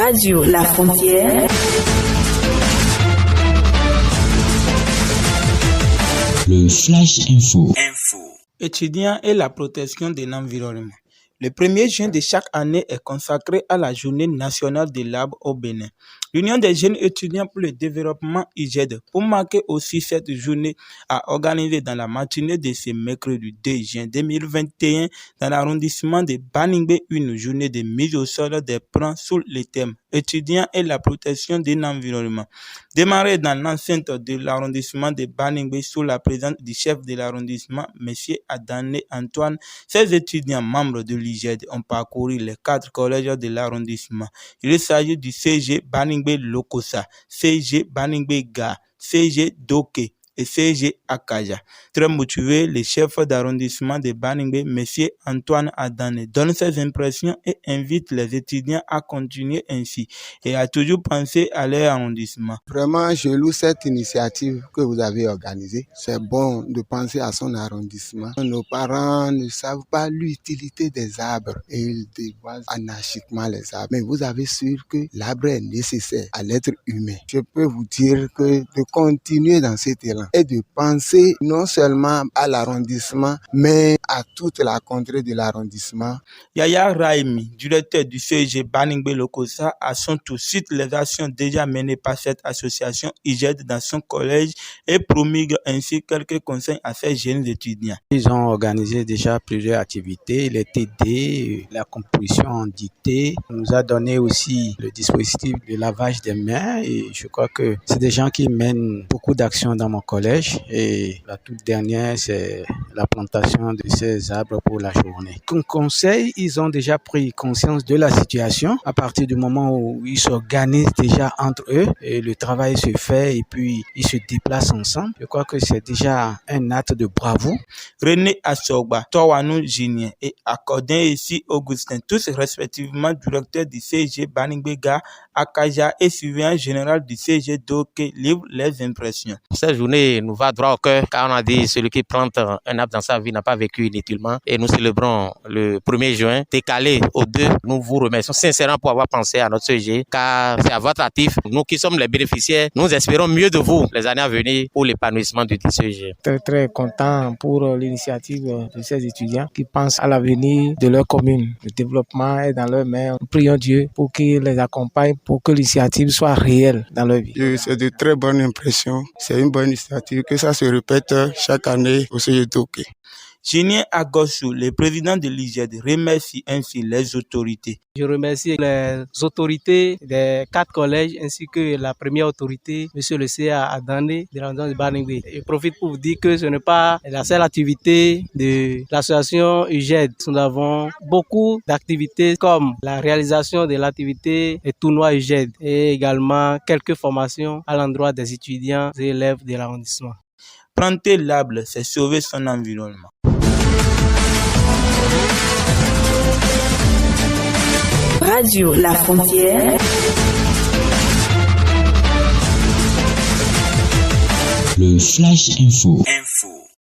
Radio La Frontière. Le Flash Info. Étudiants et la protection de l'environnement. Le 1er juin de chaque année est consacré à la Journée nationale de l'arbre au Bénin. L'Union des jeunes étudiants pour le développement UJED, pour marquer aussi cette journée, a organisé dans la matinée de ce mercredi 2 juin 2021 dans l'arrondissement de Baningbe une journée de mise au sol des plans sous le thème étudiants et la protection de l'environnement. Démarré dans l'enceinte de l'arrondissement de Baningbe sous la présence du chef de l'arrondissement, M. Adane Antoine, ces étudiants membres de l'UJED ont parcouru les 4 collèges de l'arrondissement. Il s'agit du CG Baningbe Lokosa, CG Baningbe Ga, CG Doke et CG Akaja. Très motivé, le chef d'arrondissement de Baningbe, M. Antoine Adane, donne ses impressions et invite les étudiants à continuer ainsi et à toujours penser à leur arrondissement. Vraiment, je loue cette initiative que vous avez organisée. C'est bon de penser à son arrondissement. Nos parents ne savent pas l'utilité des arbres et ils dévoisent anarchiquement les arbres. Mais vous avez sûr que l'arbre est nécessaire à l'être humain. Je peux vous dire que de continuer dans cet élan et de penser non seulement à l'arrondissement, mais à toute la contrée de l'arrondissement. Yaya Raimi, directeur du CG Baningbe Lokosa, a son tour cite les actions déjà menées par cette association UJED dans son collège et promulgue ainsi quelques conseils à ces jeunes étudiants. Ils ont organisé déjà plusieurs activités, les TD, la composition en dictée. On nous a donné aussi le dispositif de lavage des mains et je crois que c'est des gens qui mènent beaucoup d'actions dans mon collège et la toute dernière c'est la plantation de ces arbres pour la journée. Comme conseil, ils ont déjà pris conscience de la situation à partir du moment où ils s'organisent déjà entre eux et le travail se fait et puis ils se déplacent ensemble. Je crois que c'est déjà un acte de bravoure. René Assogba, Towanou Junior et Accordin ici Augustin, tous respectivement directeurs du CG Baningbe Ga, Akaja et surveillant général du CG Doke livrent les impressions. Cette journée nous va droit au cœur car on a dit celui qui plante un arbre dans sa vie n'a pas vécu inutilement et nous célébrons le 1er juin décalé au 2. Nous vous remercions sincèrement pour avoir pensé à notre CG car c'est à votre actif. Nous qui sommes les bénéficiaires, nous espérons mieux de vous les années à venir pour l'épanouissement du CG. Très content pour l'initiative de ces étudiants qui pensent à l'avenir de leur commune. Le développement est dans leurs mains. Nous prions Dieu pour qu'il les accompagne, pour que l'initiative soit réelle dans leur vie. C'est de très bonnes impressions. C'est une bonne initiative que ça se répète chaque année au CG Doke. Julien Agossou, le président de l'UJED, remercie ainsi les autorités. Je remercie les autorités des 4 collèges ainsi que la première autorité, M. le CA Adane de l'arrondissement de Baningbe. Je profite pour vous dire que ce n'est pas la seule activité de l'association UJED. Nous avons beaucoup d'activités comme la réalisation de l'activité des tournois UJED et également quelques formations à l'endroit des étudiants et élèves de l'arrondissement. Planter l'arbre, c'est sauver son environnement. Radio La Frontière. Le Flash Info.